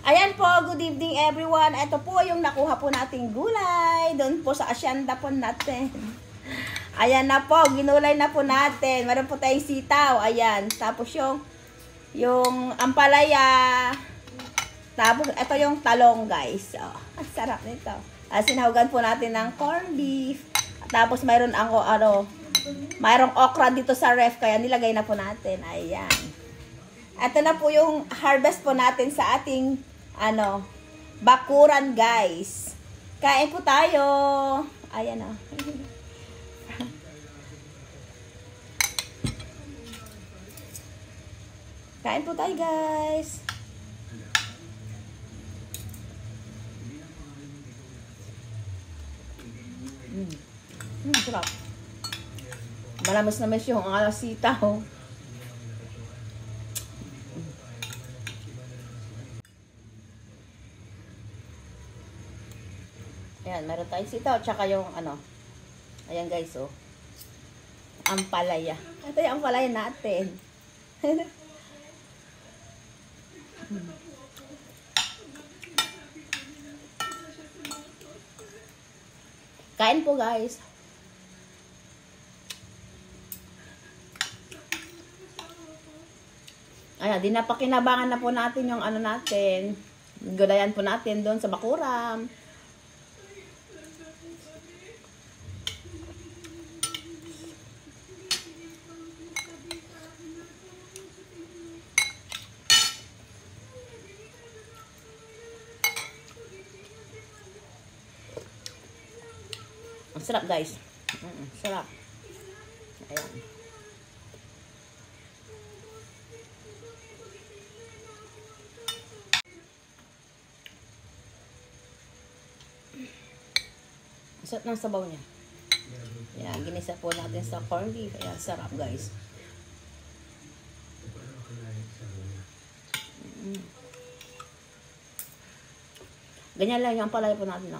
Ayan po, good evening everyone. Ito po yung nakuha po nating gulay. Doon po sa asyenda po natin. Ayan na po, ginulay na po natin. Meron po tayong sitaw. Ayan. Tapos yung ampalaya. Tapos ito yung talong guys. Oh, ang sarap nito. Sinahugan po natin ng corned beef. Tapos mayroon mayroong okra dito sa ref. Kaya nilagay na po natin. Ayan. Ito na po yung harvest po natin sa ating bakuran guys. Kain po tayo. Ayan o. Kain po tayo guys. Sarap. Malamas yung sitaw. Ayan, meron tayong sitaw, tsaka yung ayan guys, oh. Ampalaya. Ito yung ampalaya natin. Kain po guys. Ayan, dinapakinabangan na po natin yung natin. Gulayan po natin doon sa bakuram. Ang sarap guys. Sarap. Ayan. Ang sarap ng sabaw niya. Ayan, ginisa po natin sa corned beef. Ayan, sarap guys. Ganyan lang yung palaya po natin.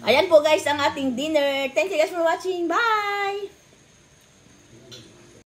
Ayan po guys ang ating dinner. Thank you guys for watching. Bye!